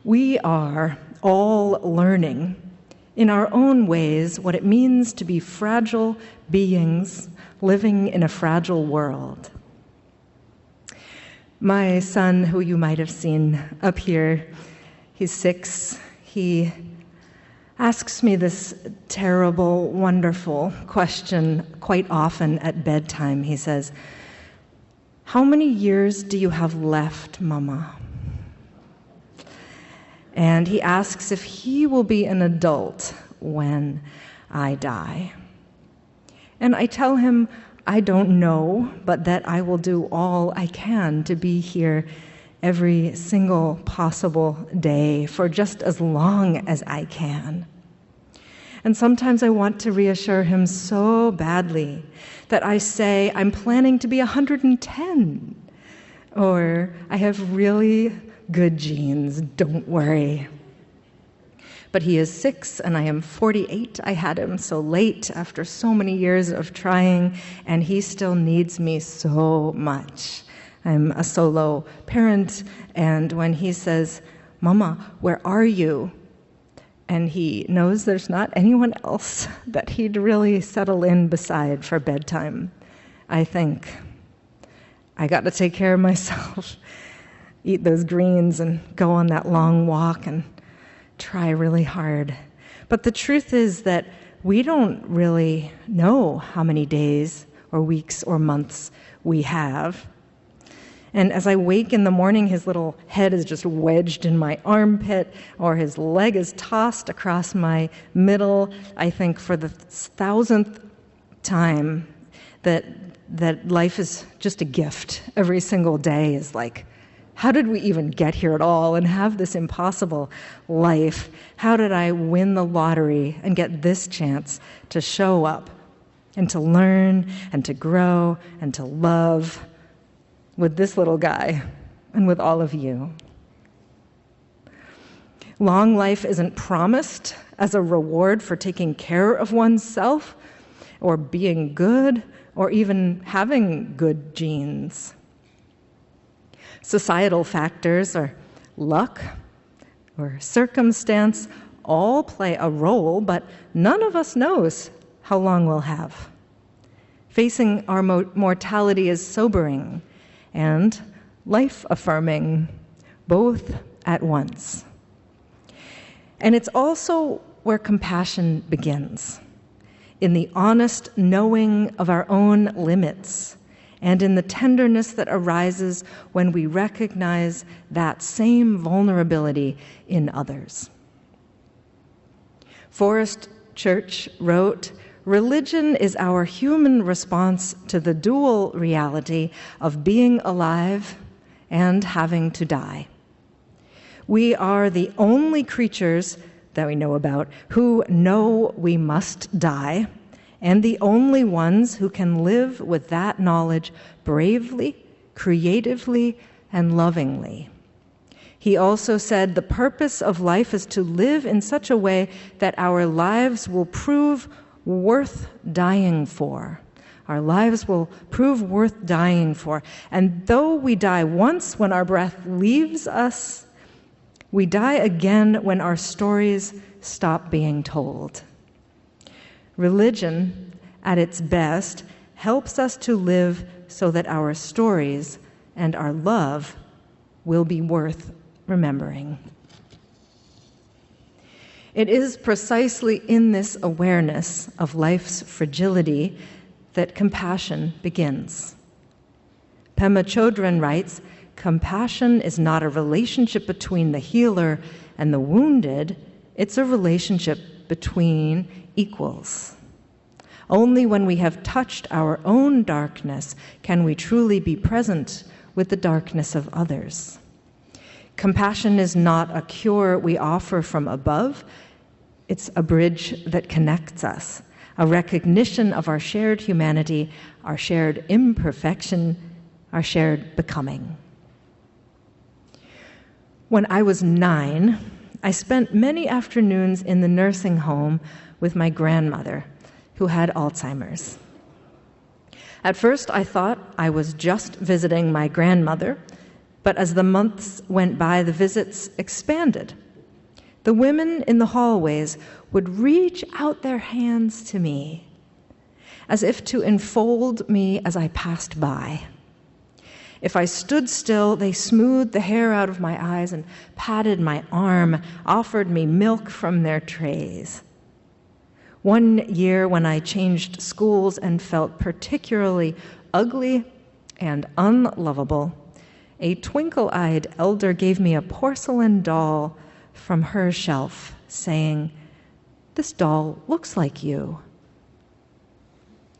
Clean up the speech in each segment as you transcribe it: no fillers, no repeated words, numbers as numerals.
We are all learning in our own ways what it means to be fragile beings living in a fragile world. My son, who you might have seen up here, he's 6, he asks me this terrible, wonderful question quite often at bedtime. He says, "How many years do you have left, Mama?" And he asks if he will be an adult when I die. And I tell him I don't know, but that I will do all I can to be here every single possible day for just as long as I can. And sometimes I want to reassure him so badly that I say I'm planning to be 110, or I have really good genes, don't worry. But he is 6 and I am 48. I had him so late after so many years of trying, and he still needs me so much. I'm a solo parent, and when he says, "Mama, where are you?" and he knows there's not anyone else that he'd really settle in beside for bedtime, I think, I got to take care of myself. Eat those greens and go on that long walk and try really hard. But the truth is that we don't really know how many days or weeks or months we have. And as I wake in the morning, his little head is just wedged in my armpit, or his leg is tossed across my middle. I think for the 1,000th time that life is just a gift. Every single day is like, how did we even get here at all and have this impossible life? How did I win the lottery and get this chance to show up and to learn and to grow and to love with this little guy and with all of you? Long life isn't promised as a reward for taking care of oneself or being good or even having good genes. Societal factors or luck or circumstance all play a role, but none of us knows how long we'll have. Facing our mortality is sobering and life-affirming, both at once. And it's also where compassion begins, in the honest knowing of our own limits, and in the tenderness that arises when we recognize that same vulnerability in others. Forrest Church wrote, "Religion is our human response to the dual reality of being alive and having to die. We are the only creatures that we know about who know we must die, and the only ones who can live with that knowledge bravely, creatively, and lovingly." He also said, "The purpose of life is to live in such a way that our lives will prove worth dying for." Our lives will prove worth dying for. And though we die once when our breath leaves us, we die again when our stories stop being told. Religion, at its best, helps us to live so that our stories and our love will be worth remembering. It is precisely in this awareness of life's fragility that compassion begins. Pema Chodron writes, "Compassion is not a relationship between the healer and the wounded, it's a relationship between equals. Only when we have touched our own darkness can we truly be present with the darkness of others. Compassion is not a cure we offer from above, it's a bridge that connects us, a recognition of our shared humanity, our shared imperfection, our shared becoming." When I was 9, I spent many afternoons in the nursing home with my grandmother, who had Alzheimer's. At first, I thought I was just visiting my grandmother, But as the months went by, the visits expanded. The women in the hallways would reach out their hands to me, as if to enfold me as I passed by. If I stood still, they smoothed the hair out of my eyes and patted my arm, offered me milk from their trays. One year when I changed schools and felt particularly ugly and unlovable, a twinkle-eyed elder gave me a porcelain doll from her shelf, saying, "This doll looks like you."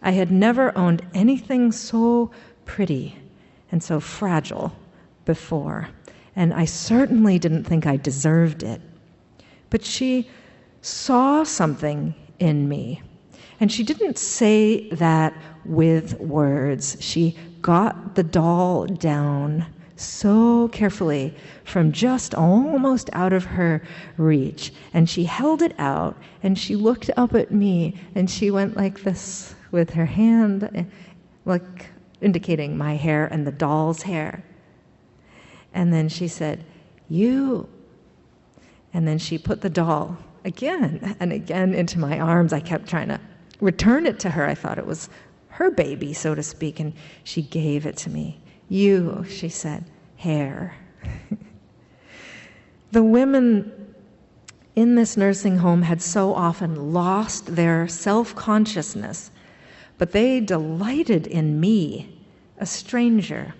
I had never owned anything so pretty and so fragile before, and I certainly didn't think I deserved it. But she saw something in me, and she didn't say that with words. She got the doll down so carefully from just almost out of her reach, and she held it out, and she looked up at me, and she went like this with her hand, like indicating my hair and the doll's hair. And then she said, "You." And then she put the doll again and again into my arms. I kept trying to return it to her. I thought it was her baby, so to speak, and she gave it to me. "You," she said, "hair." The women in this nursing home had so often lost their self-consciousness, but they delighted in me, a stranger.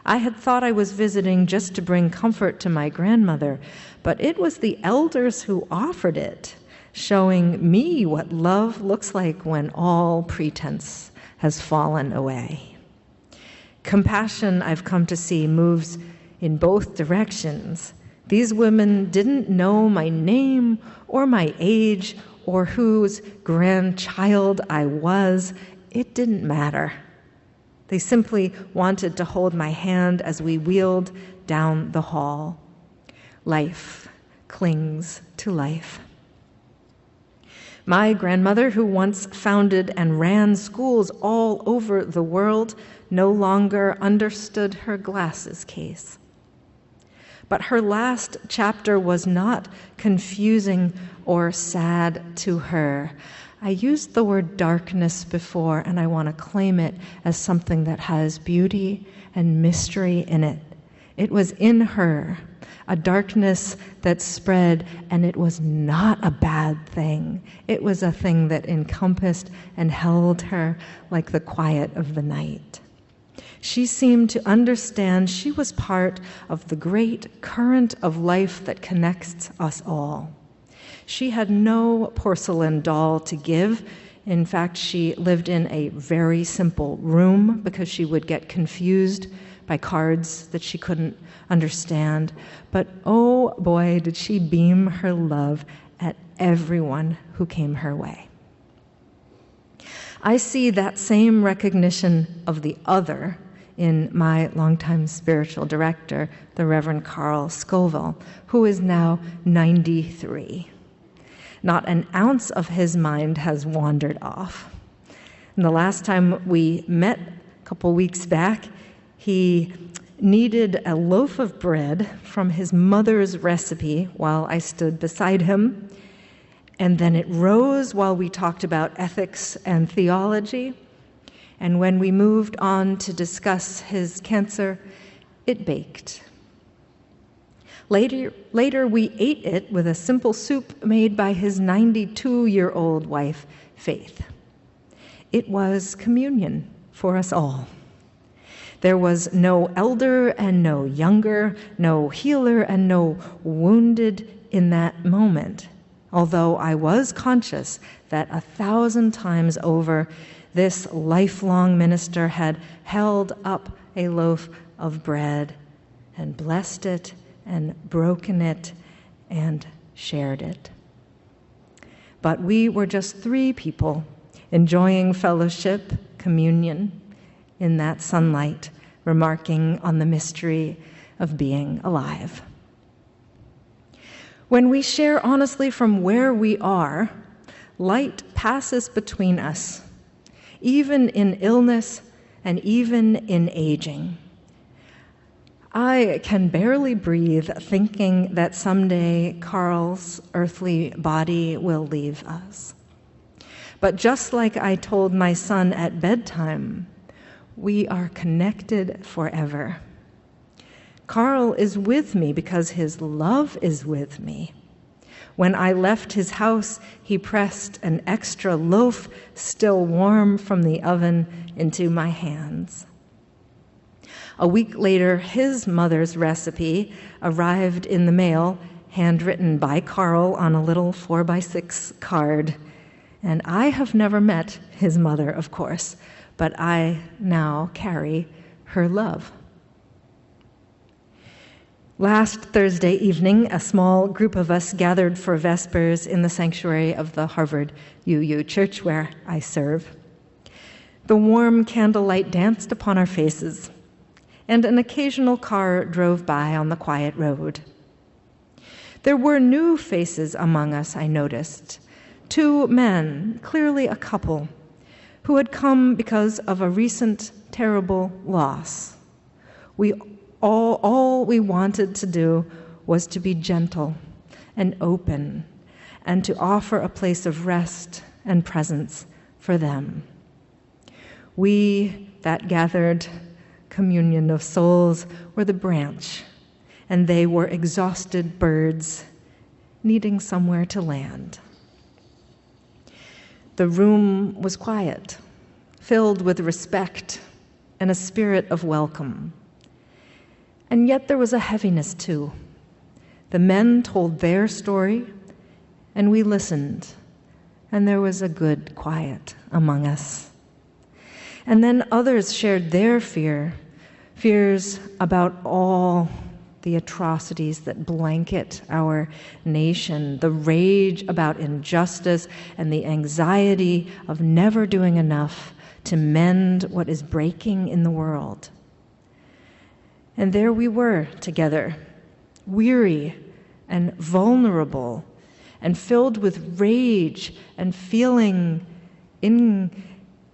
I had thought I was visiting just to bring comfort to my grandmother, but it was the elders who offered it, showing me what love looks like when all pretense has fallen away. Compassion, I've come to see, moves in both directions. These women didn't know my name or my age or whose grandchild I was. It didn't matter. They simply wanted to hold my hand as we wheeled down the hall. Life clings to life. My grandmother, who once founded and ran schools all over the world, no longer understood her glasses case. But her last chapter was not confusing or sad to her. I used the word darkness before, and I want to claim it as something that has beauty and mystery in it. It was in her, a darkness that spread, and it was not a bad thing. It was a thing that encompassed and held her like the quiet of the night. She seemed to understand she was part of the great current of life that connects us all. She had no porcelain doll to give. In fact, she lived in a very simple room because she would get confused by cards that she couldn't understand. But oh boy, did she beam her love at everyone who came her way. I see that same recognition of the other in my longtime spiritual director, the Reverend Carl Scoville, who is now 93. Not an ounce of his mind has wandered off. And the last time we met, a couple weeks back, he kneaded a loaf of bread from his mother's recipe while I stood beside him. And then it rose while we talked about ethics and theology. And when we moved on to discuss his cancer, it baked. Later, we ate it with a simple soup made by his 92-year-old wife, Faith. It was communion for us all. There was no elder and no younger, no healer and no wounded in that moment, although I was conscious that 1,000 times over, this lifelong minister had held up a loaf of bread and blessed it and broken it and shared it. But we were just 3 people enjoying fellowship, communion, in that sunlight, remarking on the mystery of being alive. When we share honestly from where we are, light passes between us, even in illness and even in aging. I can barely breathe thinking that someday Carl's earthly body will leave us. But just like I told my son at bedtime, we are connected forever. Carl is with me because his love is with me. When I left his house, he pressed an extra loaf, still warm from the oven, into my hands. A week later, his mother's recipe arrived in the mail, handwritten by Carl on a little 4x6 card. And I have never met his mother, of course, but I now carry her love. Last Thursday evening, a small group of us gathered for Vespers in the sanctuary of the Harvard UU Church where I serve. The warm candlelight danced upon our faces, and an occasional car drove by on the quiet road. There were new faces among us, I noticed. 2 men, clearly a couple, who had come because of a recent terrible loss. All we wanted to do was to be gentle and open and to offer a place of rest and presence for them. We, that gathered communion of souls, were the branch, and they were exhausted birds needing somewhere to land. The room was quiet, filled with respect and a spirit of welcome. And yet there was a heaviness too. The men told their story, and we listened, and there was a good quiet among us. And then others shared their fears about all the atrocities that blanket our nation, the rage about injustice, and the anxiety of never doing enough to mend what is breaking in the world. And there we were together, weary and vulnerable and filled with rage and feeling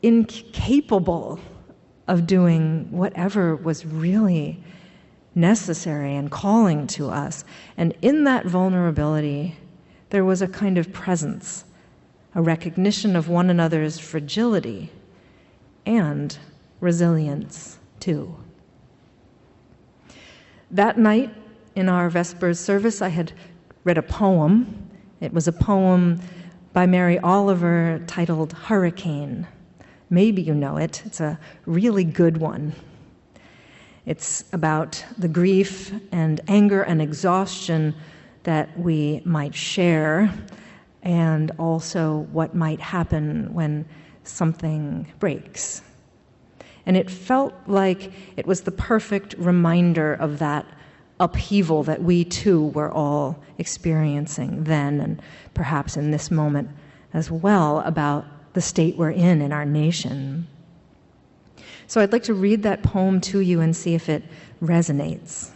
incapable of doing whatever was really necessary and calling to us. And in that vulnerability, there was a kind of presence, a recognition of one another's fragility and resilience too. That night, in our Vespers service, I had read a poem. It was a poem by Mary Oliver titled Hurricane. Maybe you know it. It's a really good one. It's about the grief and anger and exhaustion that we might share, and also what might happen when something breaks. And it felt like it was the perfect reminder of that upheaval that we too were all experiencing then, and perhaps in this moment as well, about the state we're in our nation. So I'd like to read that poem to you and see if it resonates.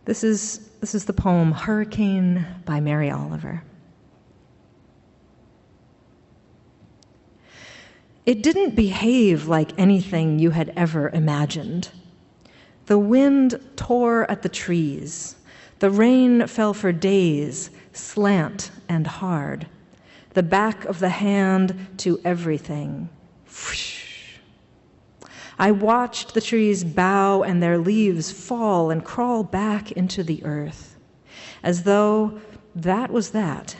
This is the poem Hurricane by Mary Oliver. It didn't behave like anything you had ever imagined. The wind tore at the trees. The rain fell for days, slant and hard. The back of the hand to everything. Whoosh. I watched the trees bow and their leaves fall and crawl back into the earth, as though that was that.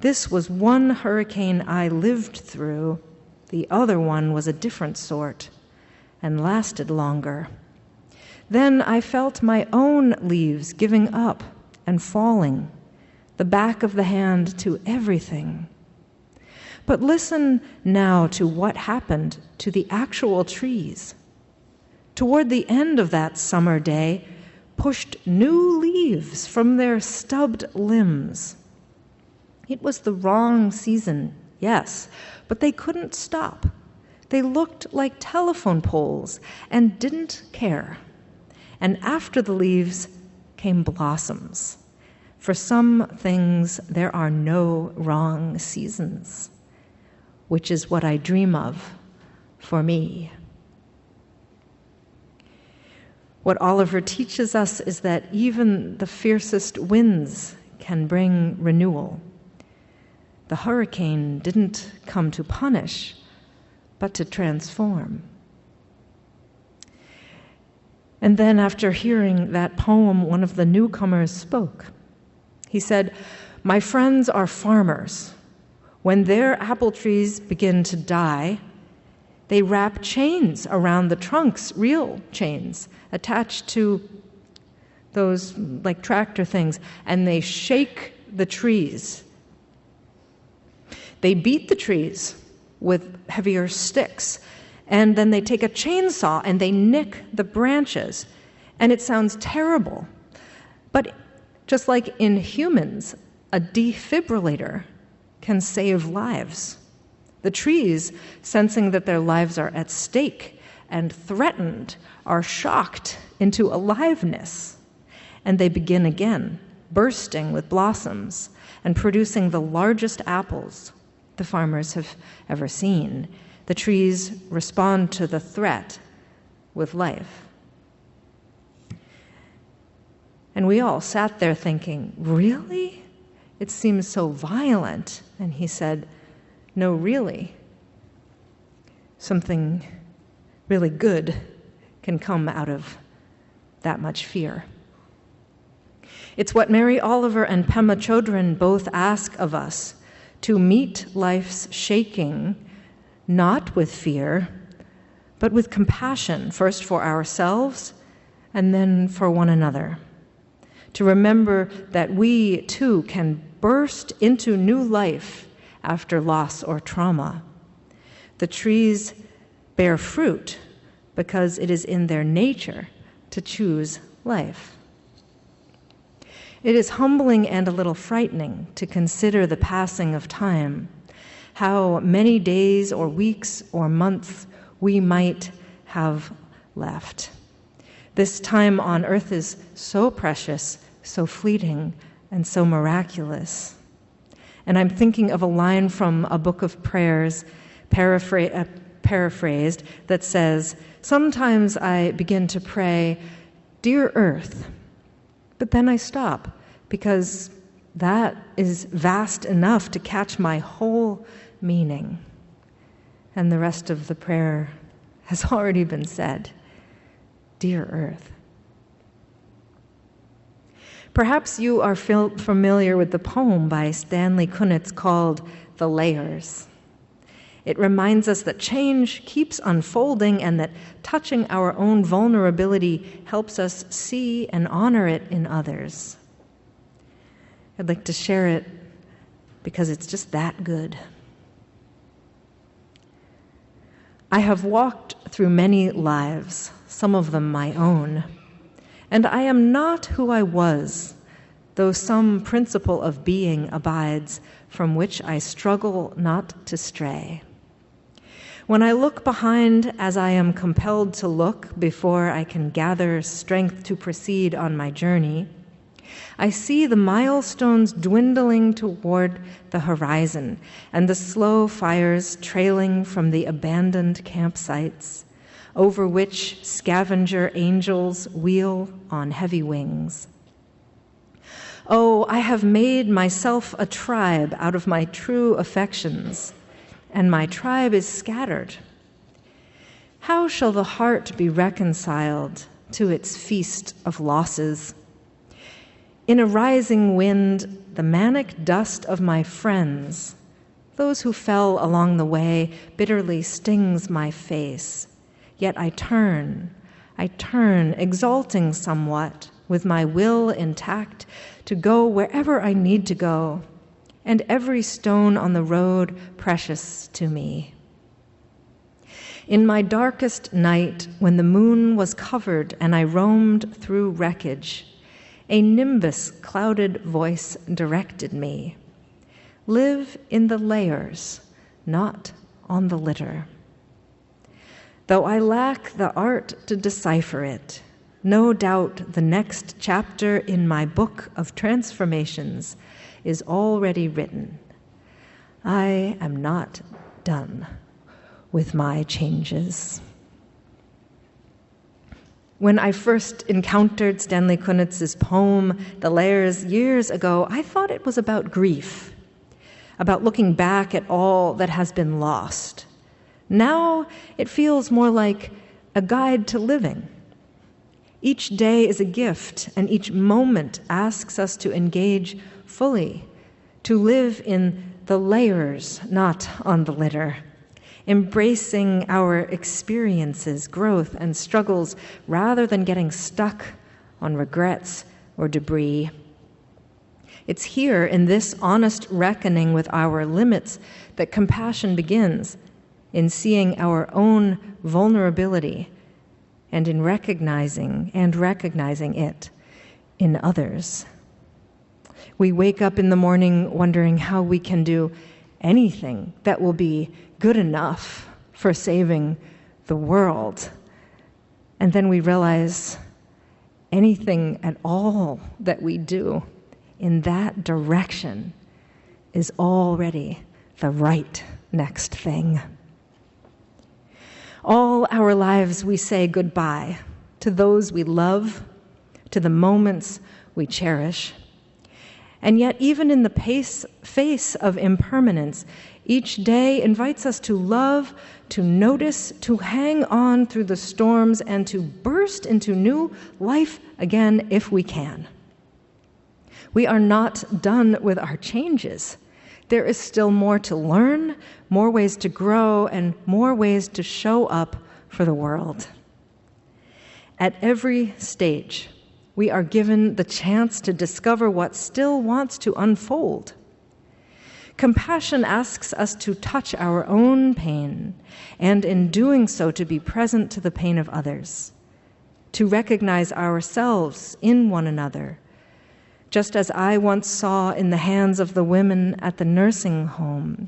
This was one hurricane I lived through. The other one was a different sort and lasted longer. Then I felt my own leaves giving up and falling, the back of the hand to everything. But listen now to what happened to the actual trees. Toward the end of that summer day, pushed new leaves from their stubbed limbs. It was the wrong season, yes, but they couldn't stop. They looked like telephone poles and didn't care. And after the leaves came blossoms. For some things, there are no wrong seasons, which is what I dream of for me. What Oliver teaches us is that even the fiercest winds can bring renewal. The hurricane didn't come to punish, but to transform. And then after hearing that poem, one of the newcomers spoke. He said, "My friends are farmers. When their apple trees begin to die, they wrap chains around the trunks, real chains, attached to those like tractor things, and they shake the trees. They beat the trees with heavier sticks, and then they take a chainsaw and they nick the branches. And it sounds terrible. But just like in humans, a defibrillator can save lives. The trees, sensing that their lives are at stake and threatened, are shocked into aliveness. And they begin again, bursting with blossoms and producing the largest apples the farmers have ever seen. The trees respond to the threat with life. And we all sat there thinking, really? It seems so violent. And he said, no, really. Something really good can come out of that much fear. It's what Mary Oliver and Pema Chodron both ask of us, to meet life's shaking, not with fear, but with compassion, first for ourselves and then for one another. To remember that we, too, can burst into new life after loss or trauma. The trees bear fruit because it is in their nature to choose life. It is humbling and a little frightening to consider the passing of time, how many days or weeks or months we might have left. This time on earth is so precious, so fleeting, and so miraculous. And I'm thinking of a line from a book of prayers, paraphrased, that says, "Sometimes I begin to pray, 'Dear Earth,' but then I stop, because that is vast enough to catch my whole meaning." And the rest of the prayer has already been said. Dear Earth. Perhaps you are familiar with the poem by Stanley Kunitz called The Layers. It reminds us that change keeps unfolding and that touching our own vulnerability helps us see and honor it in others. I'd like to share it because it's just that good. I have walked through many lives, some of them my own, and I am not who I was, though some principle of being abides from which I struggle not to stray. When I look behind, as I am compelled to look before I can gather strength to proceed on my journey, I see the milestones dwindling toward the horizon and the slow fires trailing from the abandoned campsites, over which scavenger angels wheel on heavy wings. Oh, I have made myself a tribe out of my true affections, and my tribe is scattered. How shall the heart be reconciled to its feast of losses? In a rising wind, the manic dust of my friends, those who fell along the way, bitterly stings my face. Yet I turn, exulting somewhat, with my will intact, to go wherever I need to go, and every stone on the road precious to me. In my darkest night, when the moon was covered and I roamed through wreckage, a nimbus-clouded voice directed me. Live in the layers, not on the litter. Though I lack the art to decipher it, no doubt the next chapter in my book of transformations is already written. I am not done with my changes. When I first encountered Stanley Kunitz's poem, The Layers, years ago, I thought it was about grief, about looking back at all that has been lost. Now it feels more like a guide to living. Each day is a gift, and each moment asks us to engage fully, to live in the layers, not on the litter, embracing our experiences, growth, and struggles rather than getting stuck on regrets or debris. It's here in this honest reckoning with our limits that compassion begins, in seeing our own vulnerability and in recognizing it in others. We wake up in the morning wondering how we can do anything that will be good enough for saving the world. And then we realize anything at all that we do in that direction is already the right next thing. All our lives we say goodbye to those we love, to the moments we cherish. And yet, even in the face of impermanence, each day invites us to love, to notice, to hang on through the storms, and to burst into new life again if we can. We are not done with our changes. There is still more to learn, more ways to grow, and more ways to show up for the world. At every stage, we are given the chance to discover what still wants to unfold. Compassion asks us to touch our own pain, and in doing so, to be present to the pain of others, to recognize ourselves in one another, just as I once saw in the hands of the women at the nursing home,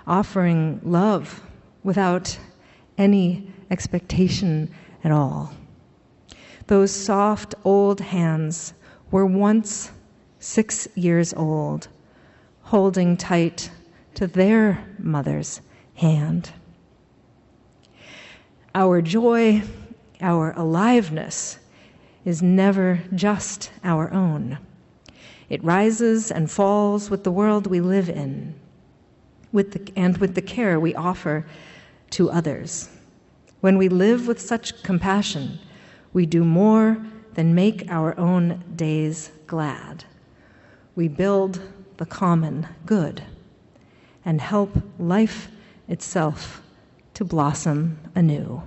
offering love without any expectation at all. Those soft old hands were once 6 years old, holding tight to their mother's hand. Our joy, our aliveness, is never just our own. It rises and falls with the world we live in, with the care we offer to others. When we live with such compassion, we do more than make our own days glad. We build the common good and help life itself to blossom anew.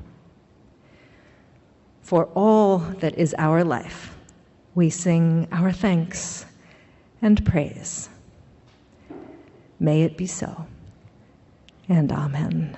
For all that is our life, we sing our thanks and praise. May it be so, and amen.